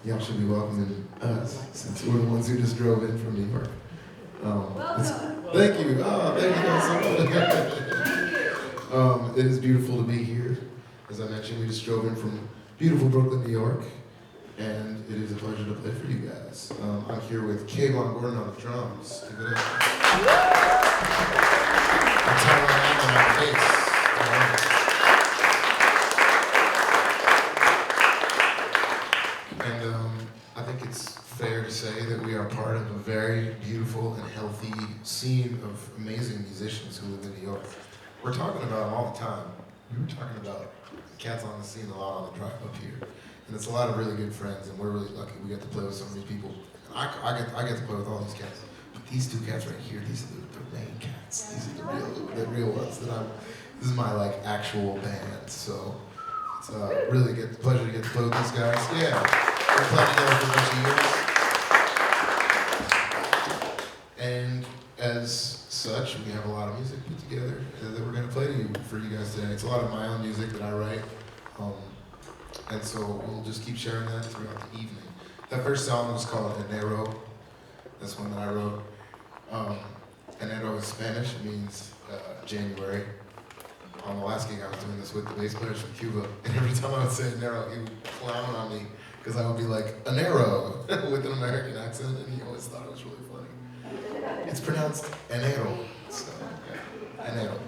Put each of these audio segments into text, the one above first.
Y'all should be welcoming us since we're the ones who just drove in from New York. Thank you. Oh, thank you guys so much. It is beautiful to be here. As I mentioned, we just drove in from beautiful Brooklyn, New York, and it is a pleasure to play for you guys. I'm here with Kayvon Gordon on the drums. Give it up. And Tyrone Allen on the bass. we're talking about them all the time. We were talking about cats on the scene a lot on the drive up here. And it's a lot of really good friends, and we're really lucky we get to play with some of these people. I get to play with all these cats. But these two cats right here, these are the main cats. These are the real ones this is my like actual band. So it's really a pleasure to get to play with these guys. Yeah, we're playing together for a bunch of years. And as such, we have a lot of music put together that we're going to play for you guys today. It's a lot of my own music that I write. And so we'll just keep sharing that throughout the evening. That first song was called Enero. That's one that I wrote. Enero is Spanish. It means January. On the last gig I was doing this with the bass players from Cuba. And every time I would say Enero, he would clown on me because I would be like, Enero, with an American accent. And he always thought it was really funny. It's pronounced Enero. So, okay. Enero.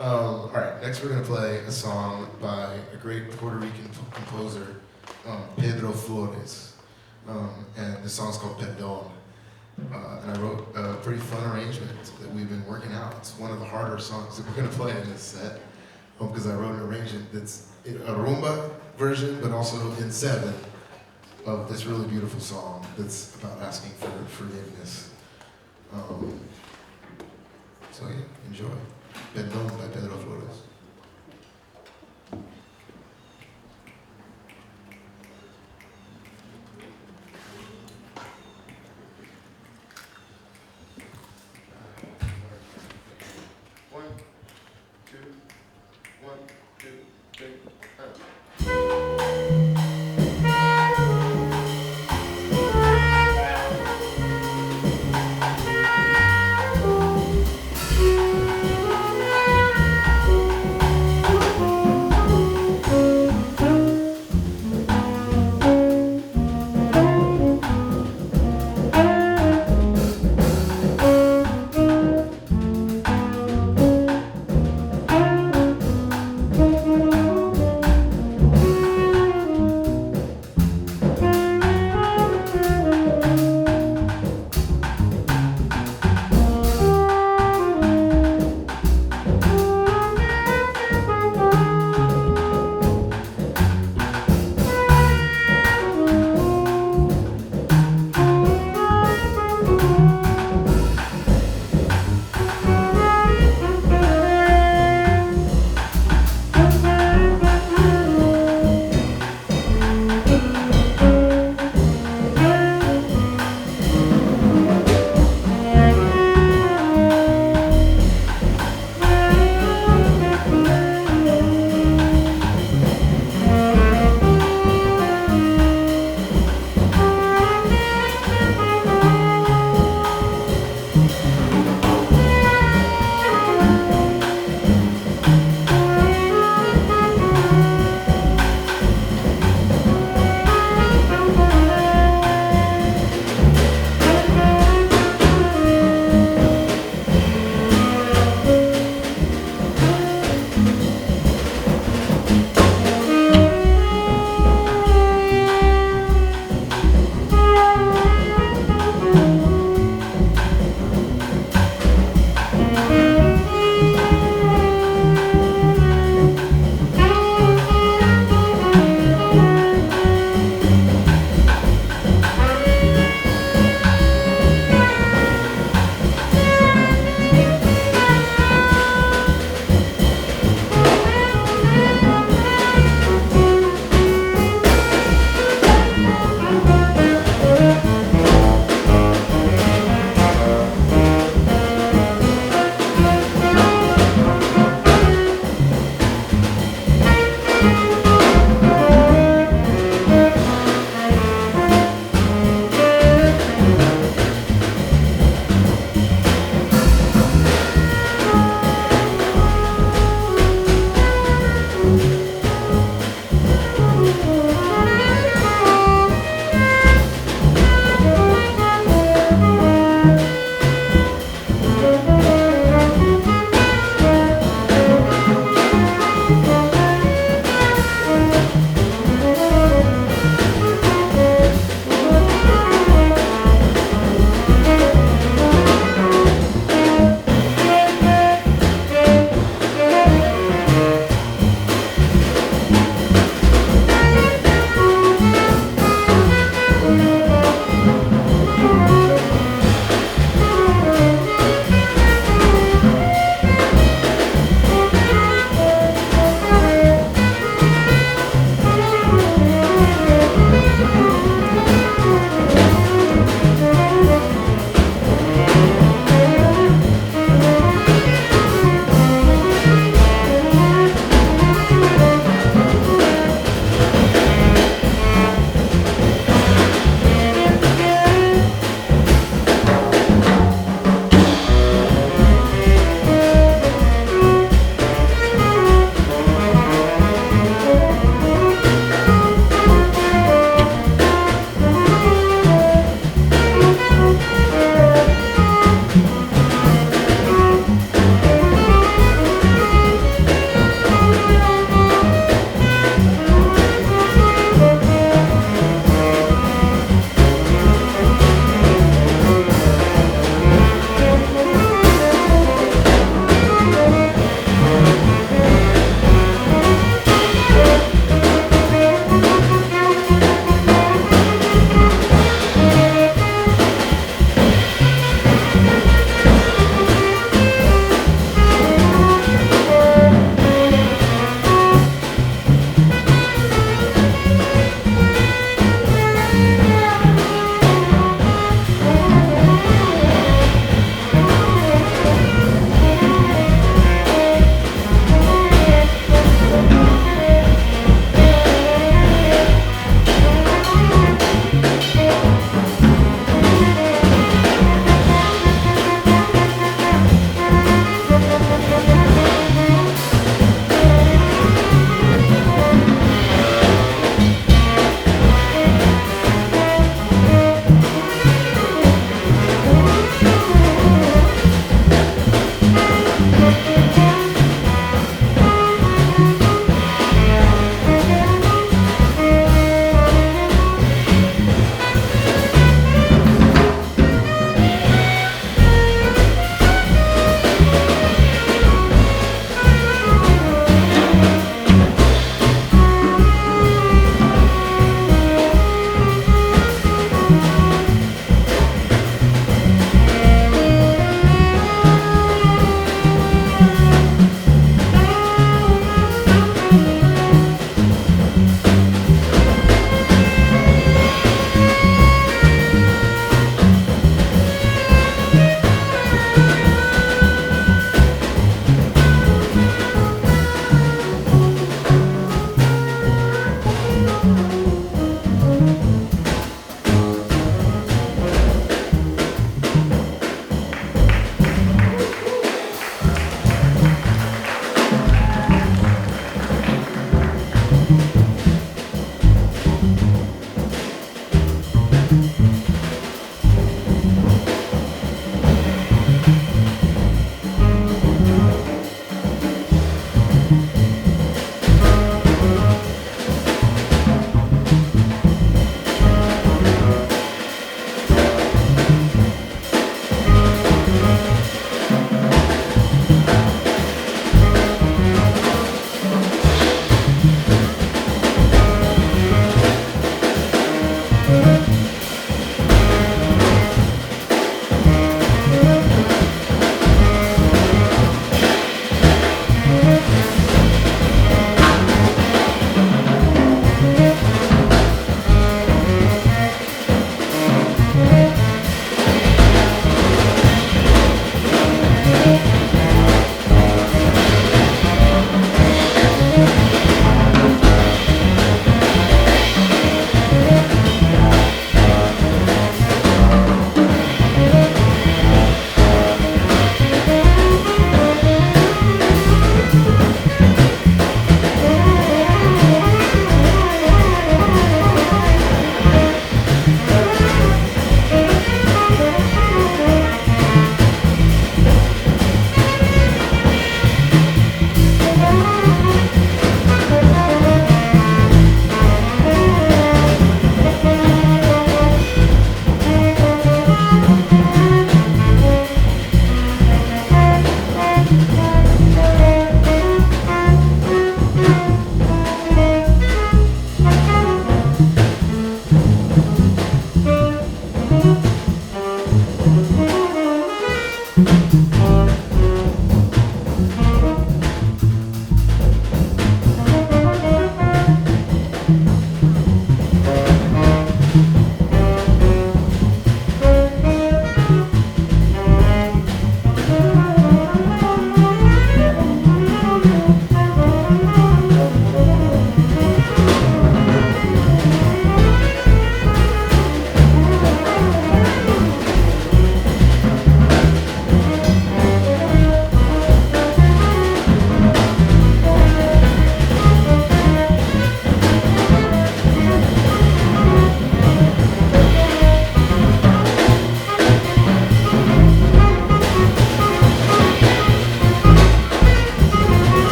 All right, next we're going to play a song by a great Puerto Rican composer, Pedro Flores. And the song's called Perdón. And I wrote a pretty fun arrangement that we've been working out. It's one of the harder songs that we're going to play in this set, because I wrote an arrangement that's a rumba version, but also in 7 of this really beautiful song that's about asking for forgiveness. So yeah, enjoy. Perdón by Pedro Flores.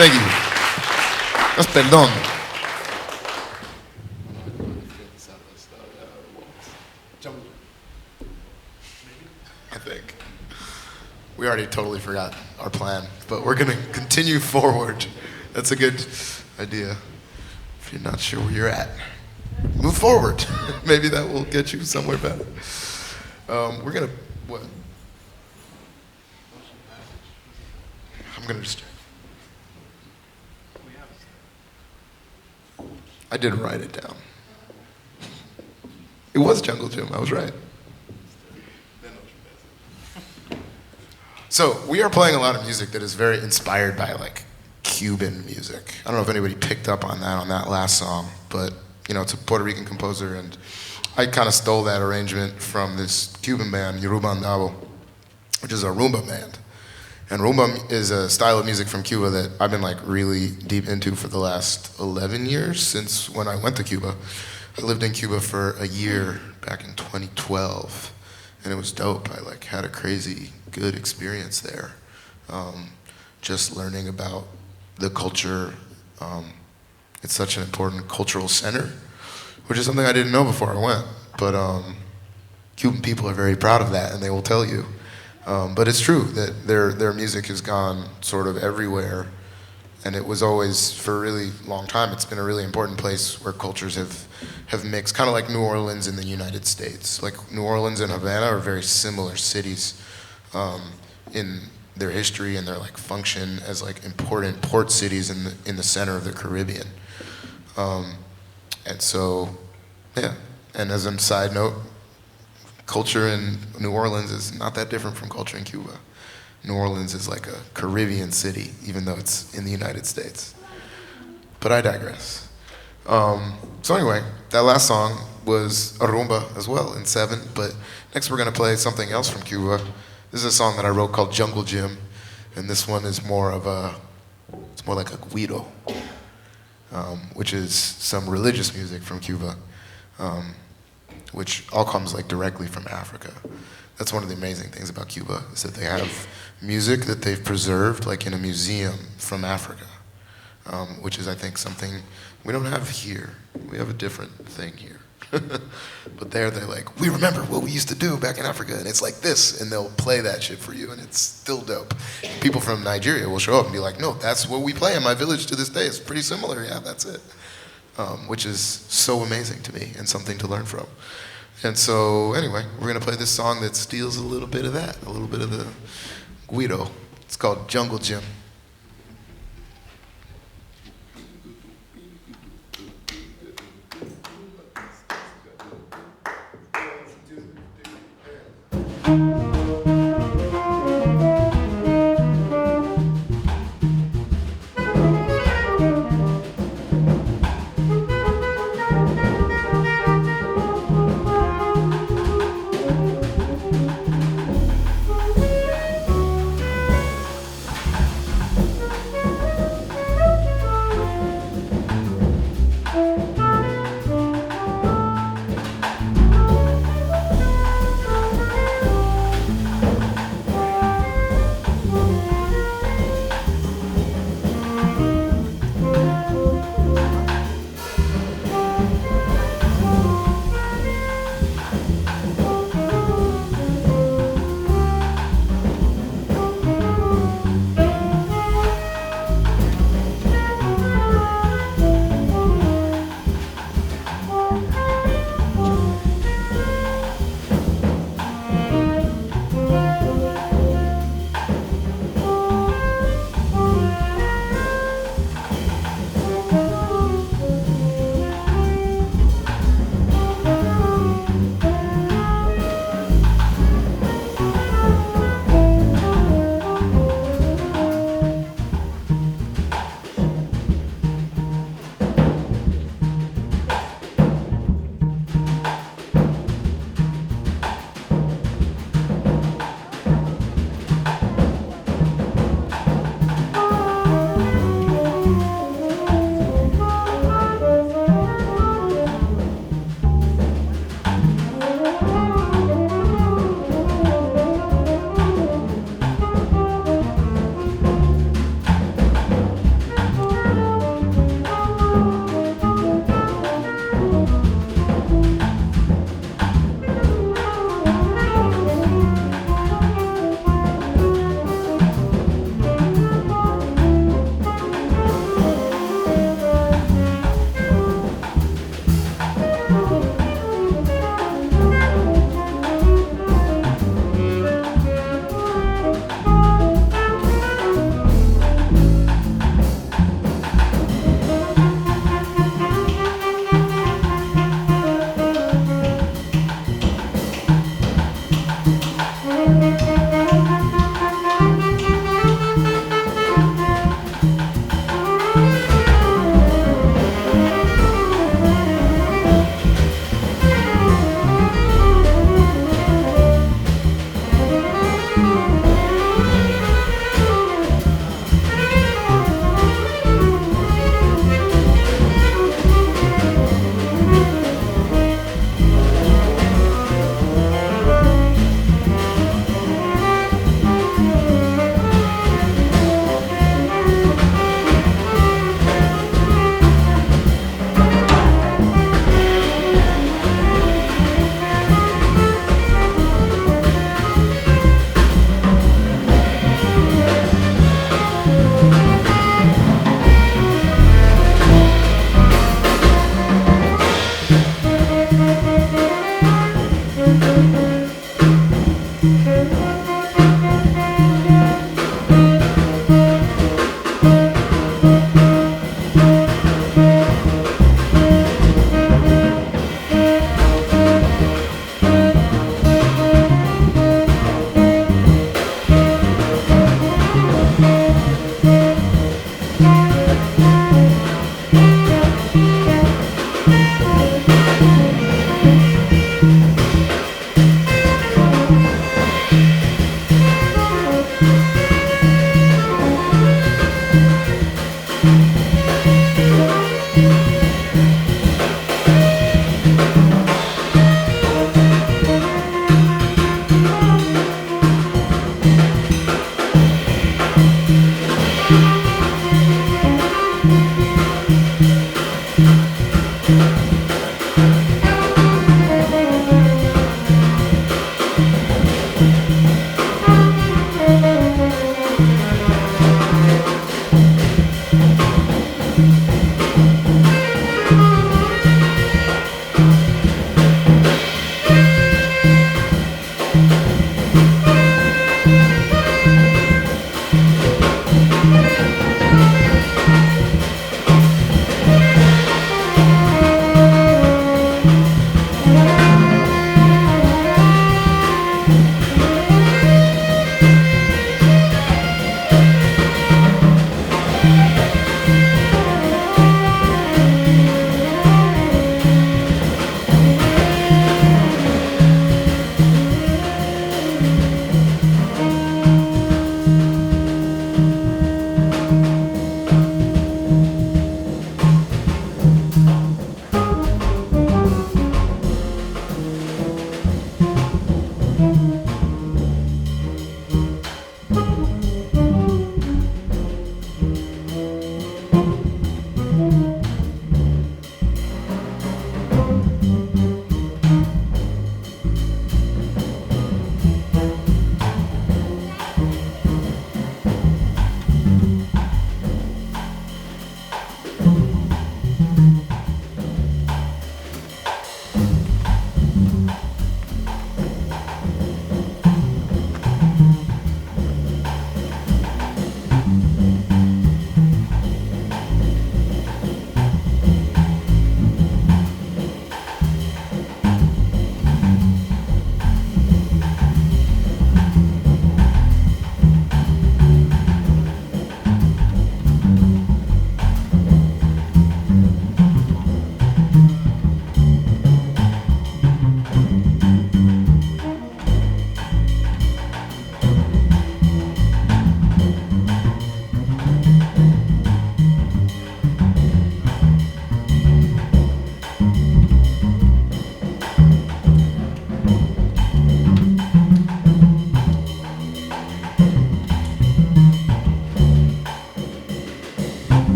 Thank you. That's perdón. I think. We already totally forgot our plan, but we're going to continue forward. That's a good idea. If you're not sure where you're at, move forward. Maybe that will get you somewhere better. We're going to, what? I'm going to just, I didn't write it down. It was Jungle Gym, I was right. So we are playing a lot of music that is very inspired by like Cuban music. I don't know if anybody picked up on that last song, but you know, it's a Puerto Rican composer, and I kind of stole that arrangement from this Cuban band, Yoruba Andabo, which is a rumba band. And rumba is a style of music from Cuba that I've been like really deep into for the last 11 years, since when I went to Cuba. I lived in Cuba for a year back in 2012, and it was dope. I like had a crazy good experience there. Just learning about the culture. It's such an important cultural center, which is something I didn't know before I went. But Cuban people are very proud of that, and they will tell you. But it's true that their music has gone sort of everywhere, and it was always, for a really long time, it's been a really important place where cultures have mixed, kind of like New Orleans in the United States. Like New Orleans and Havana are very similar cities in their history and their like function as like important port cities in the center of the Caribbean. And so, yeah. And as a side note, culture in New Orleans is not that different from culture in Cuba. New Orleans is like a Caribbean city, even though it's in the United States. But I digress. So anyway, that last song was a rumba as well in 7, but next we're gonna play something else from Cuba. This is a song that I wrote called Jungle Gym, and this one is more like a guiro, which is some religious music from Cuba, which all comes like directly from Africa. That's one of the amazing things about Cuba, is that they have music that they've preserved like in a museum from Africa, which is I think something we don't have here. We have a different thing here. But they're like, we remember what we used to do back in Africa, and it's like this, and they'll play that shit for you, and it's still dope. People from Nigeria will show up and be like, no, that's what we play in my village to this day. It's pretty similar, yeah, that's it. Which is so amazing to me and something to learn from. And so, anyway, we're gonna play this song that steals a little bit of that, a little bit of the guiro. It's called Jungle Gym.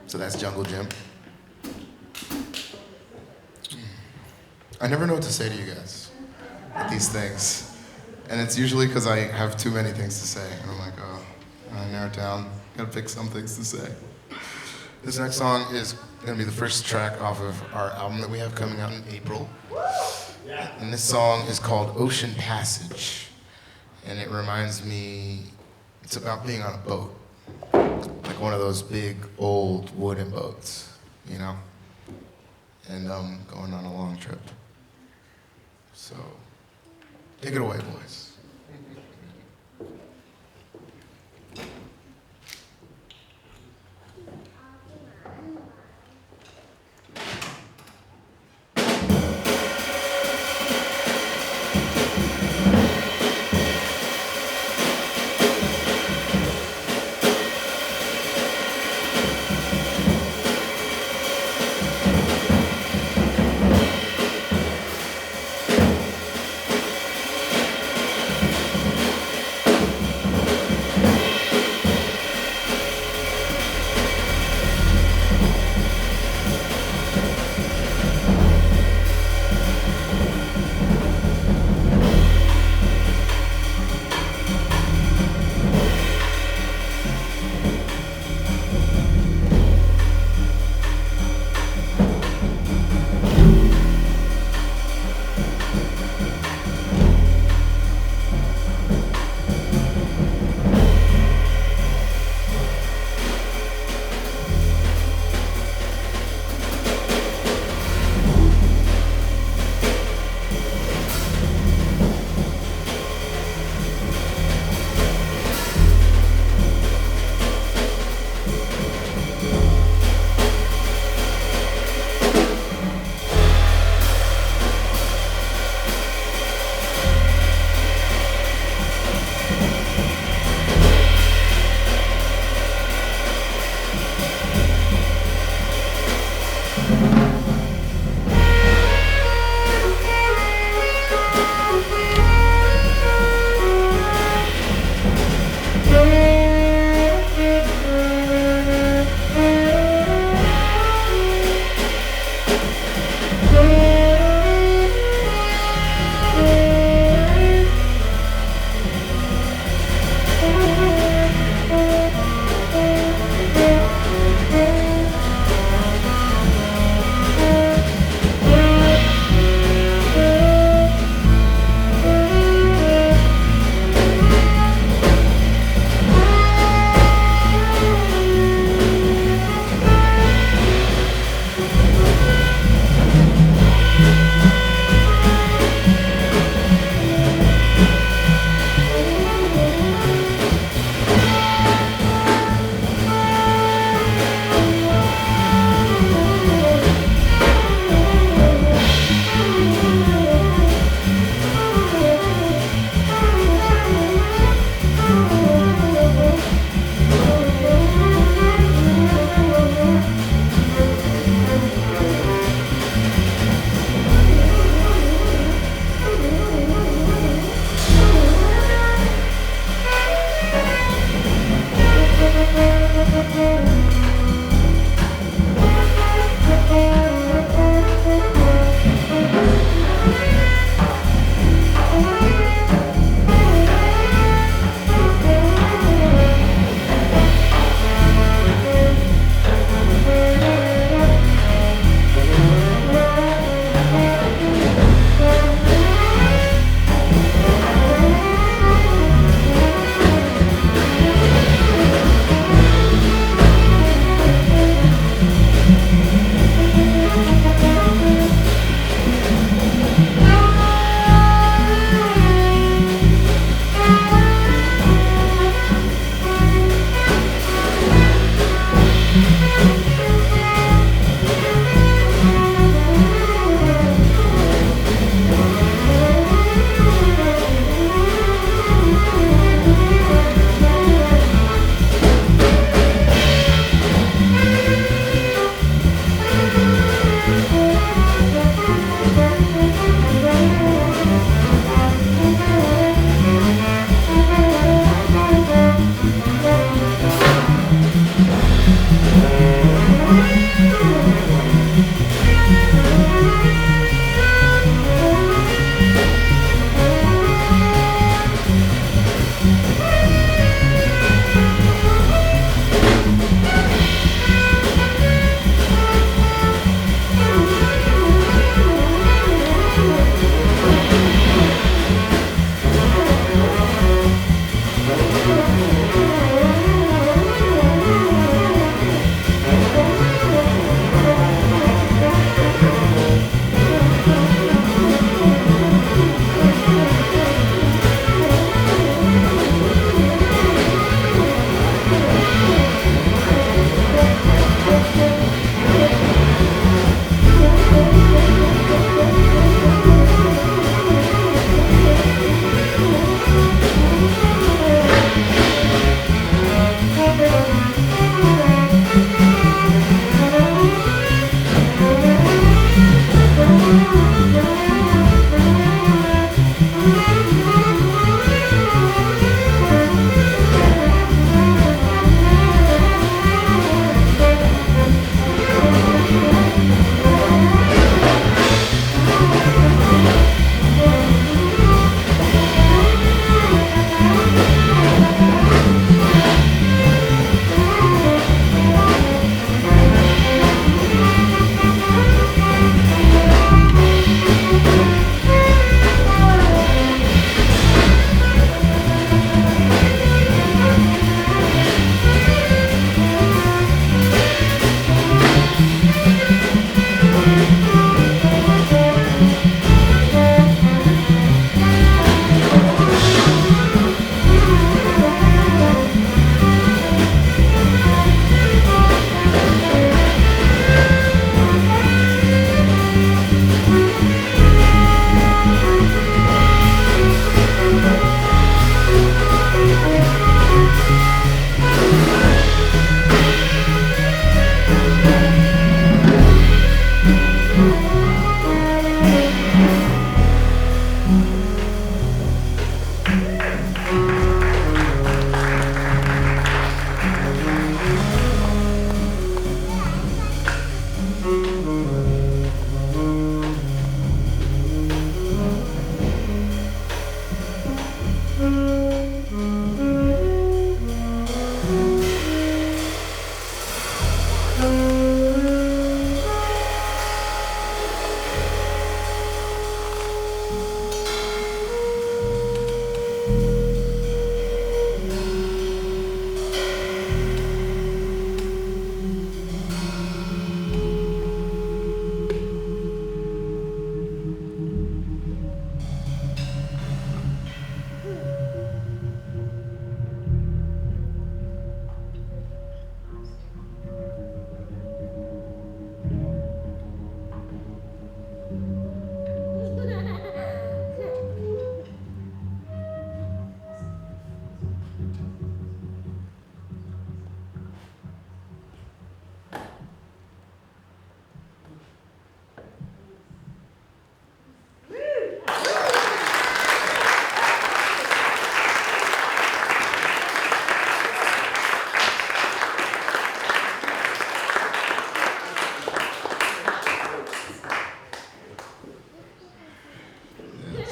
So that's Jungle Gym. I never know what to say to you guys with these things. And it's usually because I have too many things to say. And I'm like, oh, I narrow it down. Gotta pick some things to say. This next song is gonna be the first track off of our album that we have coming out in April. And this song is called Ocean Passage. And it reminds me, it's about being on a boat. Like one of those big, old wooden boats, you know? And going on a long trip. So, take it away, boys.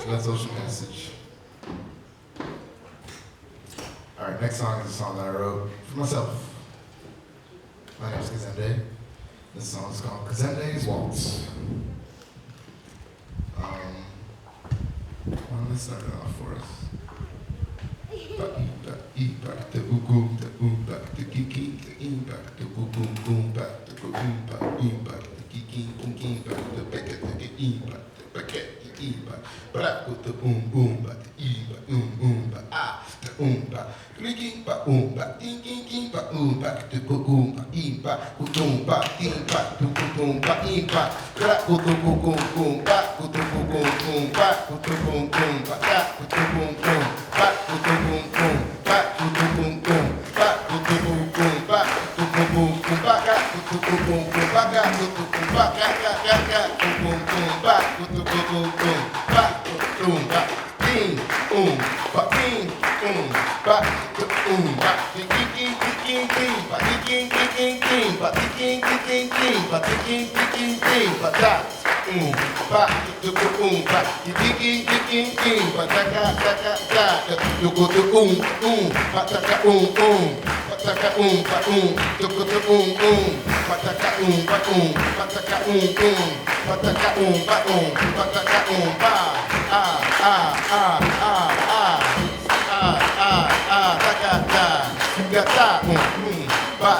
That's social message. All right, next song is a song that I wrote for myself. My name is Kazemde. This song is called Kazemde's Waltz. Well, let's start it off for us. Ba the boom boom ba the e ba ba ah the ba clicking ba ding ba the boom ba e ba boom ba ding ba boom ba e ba crack the boom boom ba the boom ba the boom ba da the boom ba the boom ba the boom ba the boom ba the boom ba ga the boom ba ga the boom ba ga the boom ba the boom ba boom ba ding ba ding ba ba ding ba ding ba ding ba da ba the boom ba ding ba da you go to ba ta ka ba ta ka ba you go to ba ta ka ba ta ka ba ta ka ba ta ka ba gata ba ba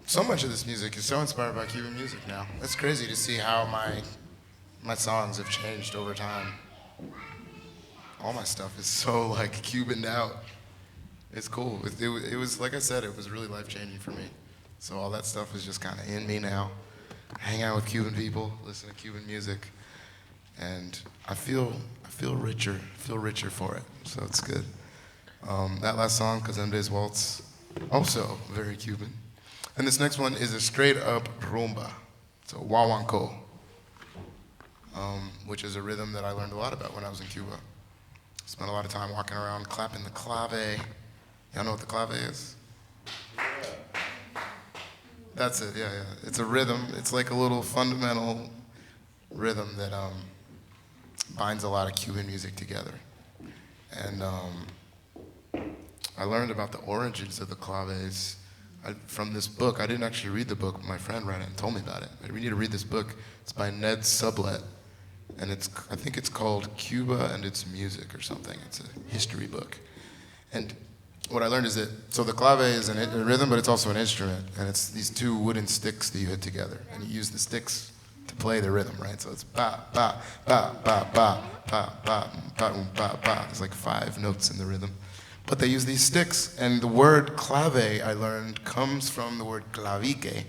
so much of this music is so inspired by Cuban music now. It's crazy to see how my songs have changed over time. All my stuff is so like Cubaned out. It's cool. It was, like I said, it was really life-changing for me. So all that stuff is just kind of in me now. I hang out with Cuban people, listen to Cuban music, and I feel richer for it. So it's good. That last song, Kazemde's Waltz, also very Cuban. And this next one is a straight-up rumba. It's a guaguancó, which is a rhythm that I learned a lot about when I was in Cuba. Spent a lot of time walking around clapping the clave. Y'all know what the clave is? That's it, yeah. It's a rhythm. It's like a little fundamental rhythm that binds a lot of Cuban music together. And I learned about the origins of the claves from this book. I didn't actually read the book, but my friend read it and told me about it. We need to read this book. It's by Ned Sublette, and I think it's called Cuba and Its Music or something. It's a history book. And what I learned is that, so the clave is a rhythm, but it's also an instrument, and it's these two wooden sticks that you hit together, and you use the sticks to play the rhythm, right? So it's ba, ba, ba, ba, ba, ba, ba, ba, ba, ba. There's like 5 notes in the rhythm. But they use these sticks, and the word clave, I learned, comes from the word clavique,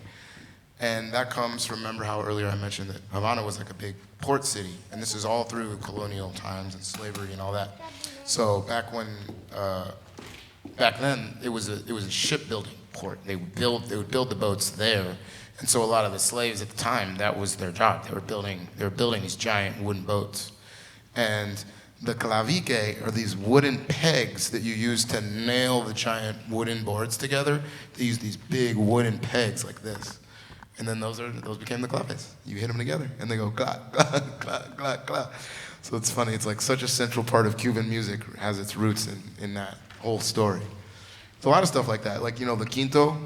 and that comes from, remember how earlier I mentioned that Havana was like a big port city, and this is all through colonial times and slavery and all that. So back then, it was a shipbuilding port. They would build the boats there, and so a lot of the slaves at the time, that was their job. They were building these giant wooden boats, and the clavique are these wooden pegs that you use to nail the giant wooden boards together. They use these big wooden pegs like this, and then those became the claves. You hit them together, and they go cla, cla, cla, cla, cla. So it's funny. It's like such a central part of Cuban music, has its roots in that whole story. It's a lot of stuff like that. Like, the quinto.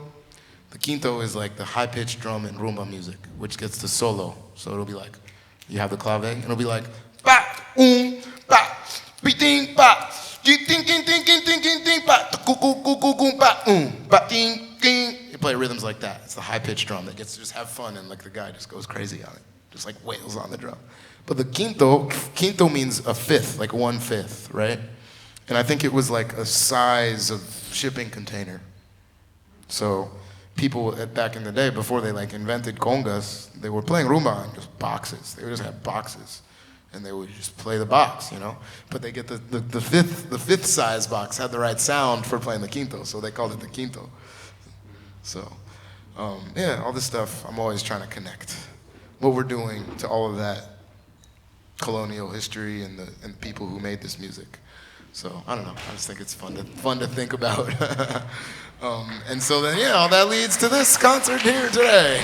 The quinto is like the high-pitched drum in rumba music, which gets to solo. So it'll be like, you have the clave, and it'll be like, ba, ba, ting, ba, ting, ting, ting, ting, ting, ting, ting, ba, ku, ku, ku, ku, ku, ba, ting, ting. You play rhythms like that. It's the high-pitched drum that gets to just have fun, and like the guy just goes crazy on it, just like wails on the drum. But the quinto means a fifth, like 1/5, right? And I think it was like a size of shipping container. So people back in the day, before they like invented congas, they were playing rumba in just boxes. They would just have boxes, and they would just play the box, But they get the fifth size box had the right sound for playing the quinto, so they called it the quinto. So yeah, all this stuff, I'm always trying to connect what we're doing to all of that colonial history and the people who made this music. So I don't know. I just think it's fun to think about. And so then, all that leads to this concert here today,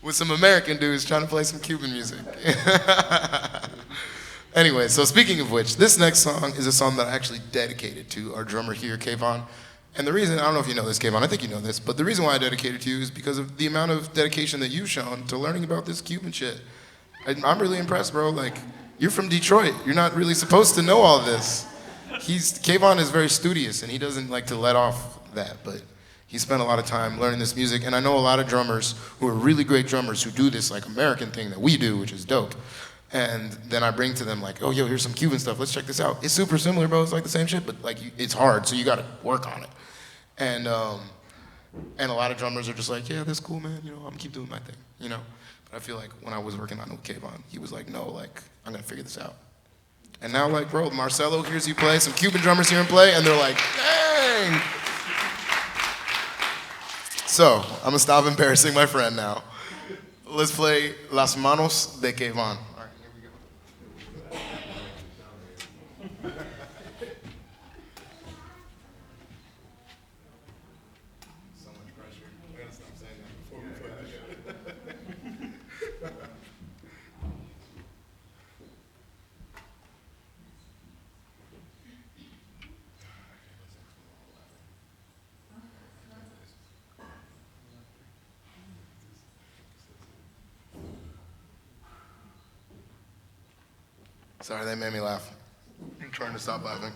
with some American dudes trying to play some Cuban music. Anyway, so speaking of which, this next song is a song that I actually dedicated to our drummer here, Kayvon. And the reason, I don't know if you know this, Kayvon, I think you know this, but the reason why I dedicated to you is because of the amount of dedication that you've shown to learning about this Cuban shit. I'm really impressed, bro. Like, you're from Detroit. You're not really supposed to know all this. Kayvon is very studious, and he doesn't like to let off that, but he spent a lot of time learning this music, and I know a lot of drummers who are really great drummers who do this like American thing that we do, which is dope. And then I bring to them like, oh, yo, here's some Cuban stuff. Let's check this out. It's super similar, bro. It's like the same shit, but like it's hard, so you got to work on it. And a lot of drummers are just like, yeah, that's cool, man. I'm gonna keep doing my thing, But I feel like when I was working on it with Kayvon, he was like, no, like I'm gonna figure this out. And now, like, bro, Marcelo hears you play, some Cuban drummers hear him play, and they're like, dang. So I'm gonna stop embarrassing my friend now. Let's play Las Manos de Kayvon. Sorry, they made me laugh. I'm trying to stop laughing.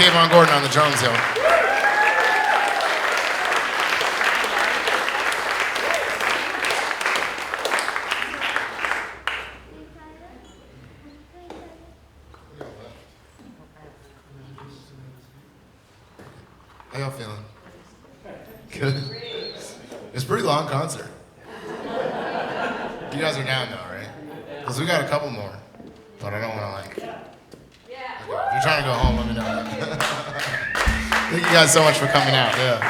Kayvon Gordon on the drums, yo. How y'all feeling? Good. It's a pretty long concert. You guys are down though, right? Because we got a couple more, but I don't want to like. Okay. If you're trying to go home, let me know. Thank you guys so much for coming out. Yeah.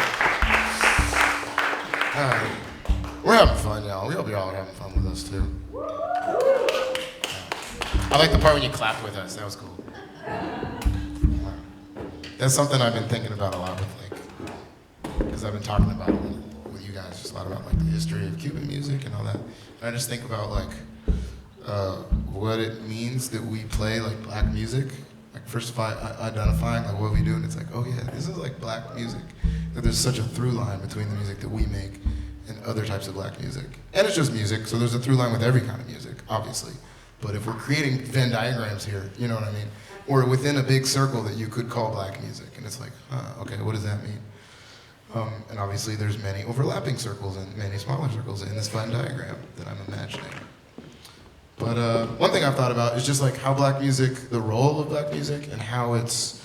We're having fun, y'all. We hope y'all are having fun with us too. I like the part when you clapped with us. That was cool. That's something I've been thinking about a lot with because I've been talking about it with you guys just a lot about like the history of Cuban music and all that. And I just think about like what it means that we play like black music. Like first of all, identifying like what we do, and it's like, oh yeah, this is like black music. That there's such a through line between the music that we make and other types of black music. And it's just music, so there's a through line with every kind of music, obviously. But if we're creating Venn diagrams here, you know what I mean? Or within a big circle that you could call black music, and it's like, okay, what does that mean? And obviously there's many overlapping circles and many smaller circles in this Venn diagram that I'm imagining. But one thing I've thought about is just like how black music, the role of black music, and how it's,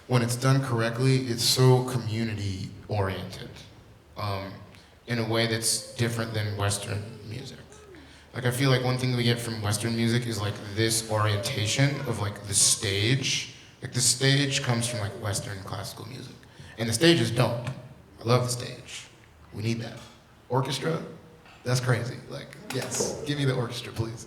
when it's done correctly, it's so community oriented in a way that's different than Western music. Like I feel like one thing we get from Western music is like this orientation of like the stage. Like the stage comes from like Western classical music. And the stage is dope. I love the stage. We need that. Orchestra? That's crazy. Like, yes, give me the orchestra, please.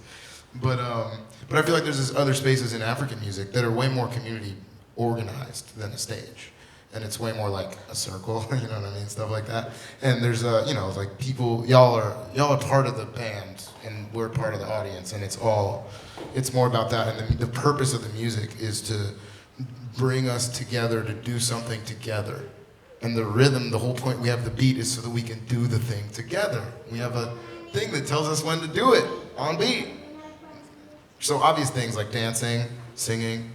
But I feel like there's this other spaces in African music that are way more community organized than a stage. And it's way more like a circle, you know what I mean, stuff like that. And there's you know, like people, y'all are part of the band, and we're part of the audience, and it's more about that. And the purpose of the music is to bring us together to do something together. And the rhythm, the whole point we have the beat is so that we can do the thing together. We have a thing that tells us when to do it on beat. So obvious things like dancing, singing,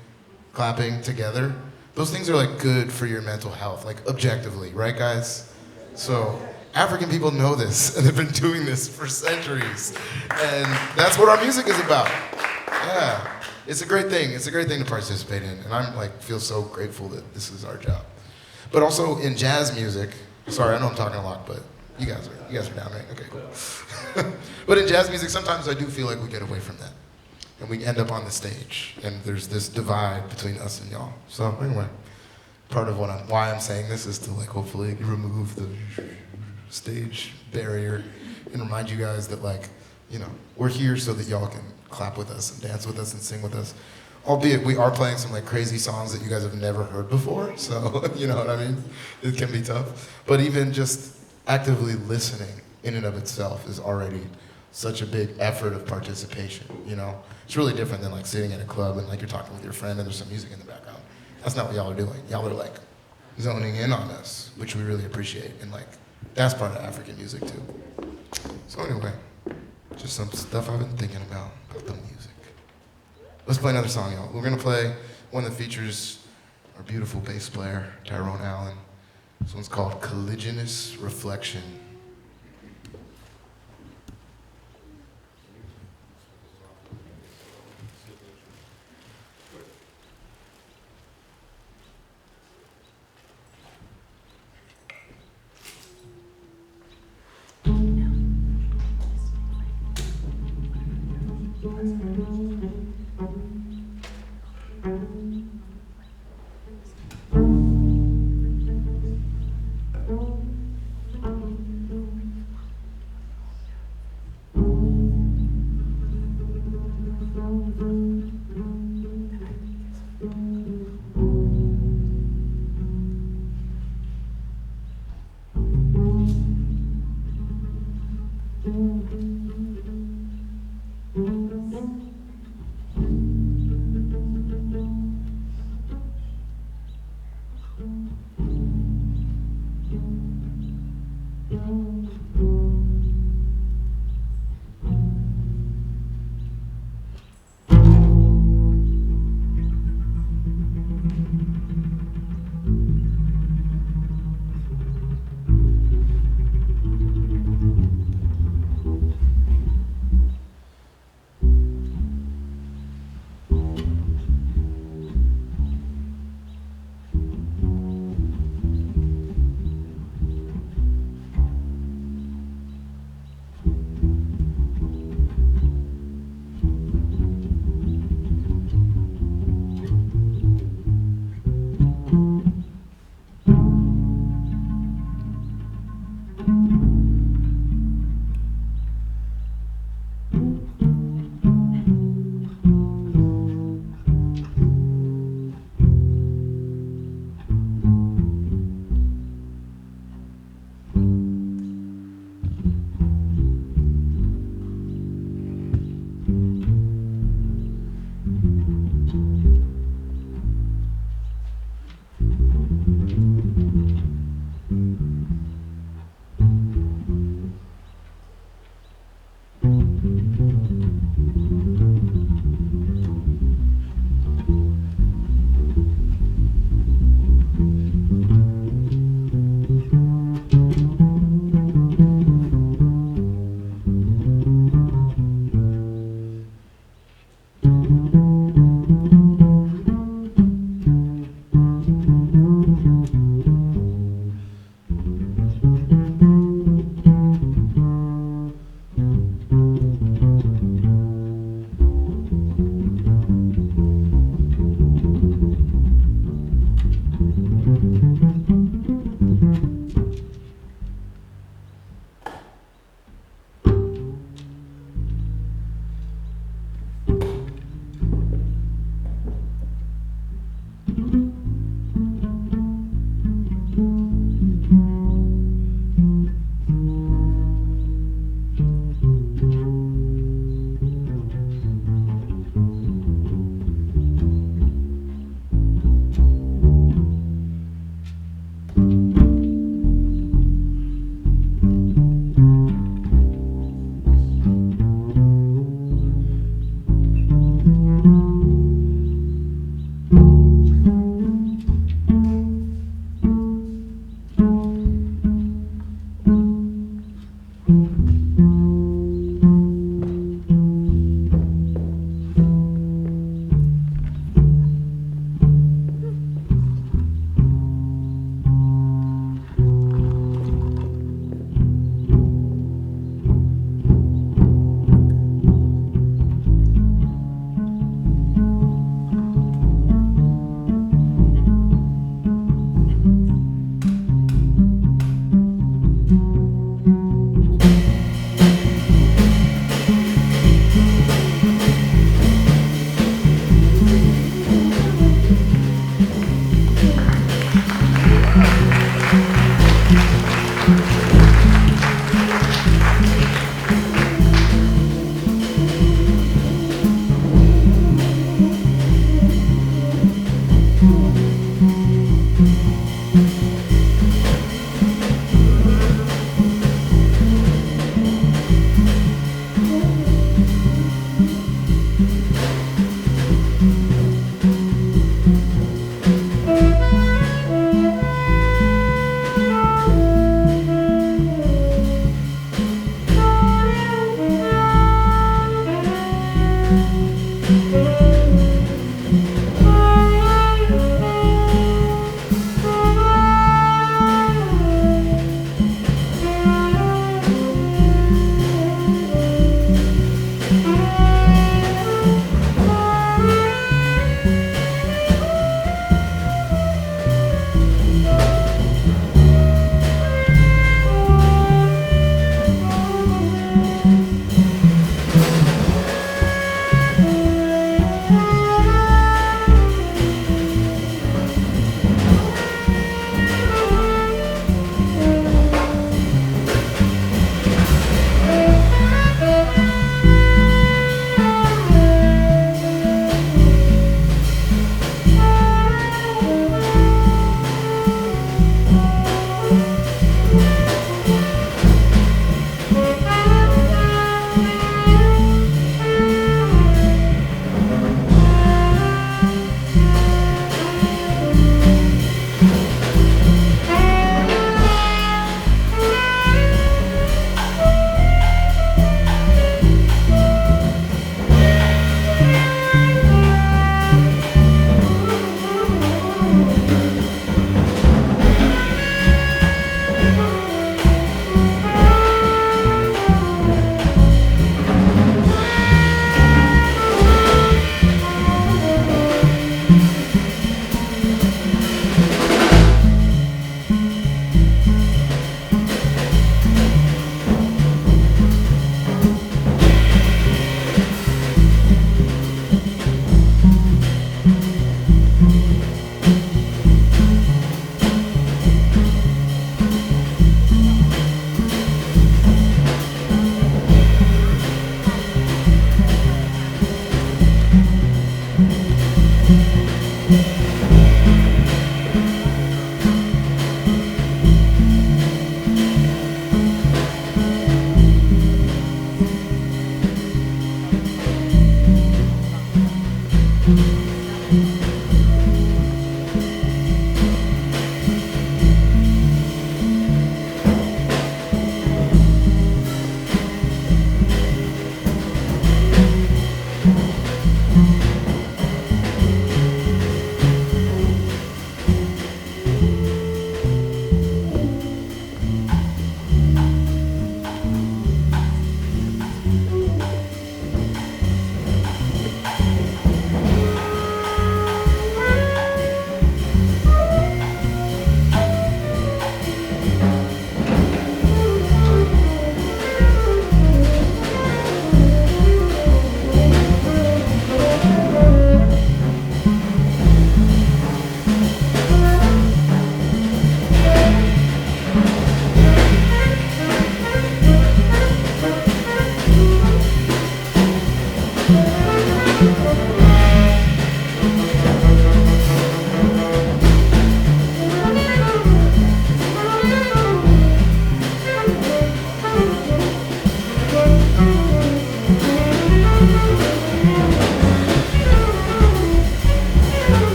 clapping together, those things are like good for your mental health, like objectively, right guys? So African people know this, and they've been doing this for centuries. And that's what our music is about. Yeah, it's a great thing. It's a great thing to participate in. And I'm like, feel so grateful that this is our job. But also in jazz music, sorry, I know I'm talking a lot, but you guys are down, right? Okay, cool. But in jazz music, sometimes I do feel like we get away from that. And we end up on the stage, and there's this divide between us and y'all. So anyway, part of why I'm saying this is to like hopefully remove the stage barrier and remind you guys that like, you know, we're here so that y'all can clap with us and dance with us and sing with us. Albeit we are playing some like crazy songs that you guys have never heard before, so you know what I mean? It can be tough. But even just actively listening in and of itself is already such a big effort of participation, you know? It's really different than like sitting in a club and like you're talking with your friend and there's some music in the background. That's not what y'all are doing. Y'all are like zoning in on us, which we really appreciate. And like, that's part of African music too. So anyway, just some stuff I've been thinking about the music. Let's play another song, y'all. We're gonna play one that features our beautiful bass player, Tyrone Allen. This one's called Colliginous Reflection.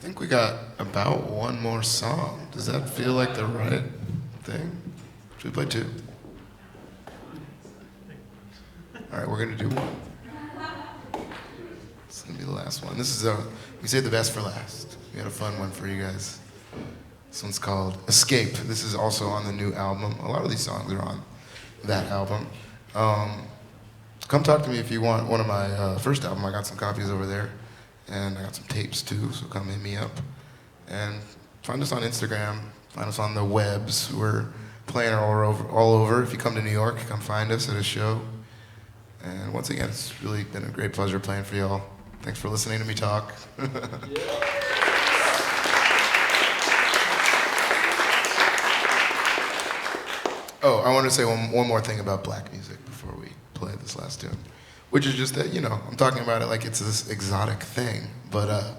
I think we got about one more song. Does that feel like the right thing? Should we play two? All right, we're gonna do one. It's gonna be the last one. This is we saved the best for last. We had a fun one for you guys. This one's called Escape. This is also on the new album. A lot of these songs are on that album. Come talk to me if you want one of my first album. I got some copies over there. And I got some tapes too, so come hit me up. And find us on Instagram, find us on the webs. We're playing all over. If you come to New York, come find us at a show. And once again, it's really been a great pleasure playing for y'all. Thanks for listening to me talk. Oh, I want to say one more thing about black music before we play this last tune. Which is just that, I'm talking about it like it's this exotic thing, but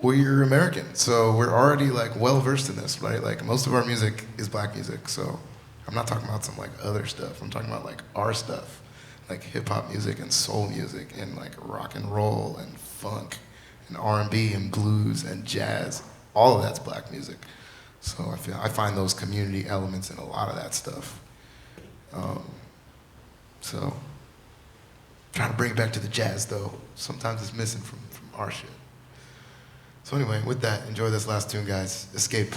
we're American, so we're already well-versed in this, right? Like most of our music is black music, so I'm not talking about some other stuff. I'm talking about our stuff, like hip-hop music and soul music and rock and roll and funk and R&B and blues and jazz. All of that's black music. So I find those community elements in a lot of that stuff. Trying to bring it back to the jazz, though. Sometimes it's missing from our shit. So anyway, with that, enjoy this last tune, guys. Escape.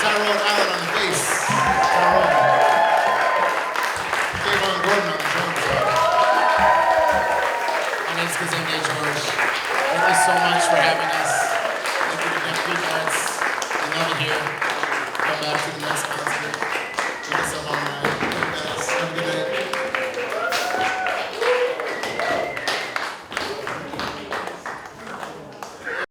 Tyrone Allen on the bass. Tyrone. Kayvon Gordon on the drums. My name's Kazemde George. Thank you so much for having us. Thank you to the Good Arts. We love it here. Come back to the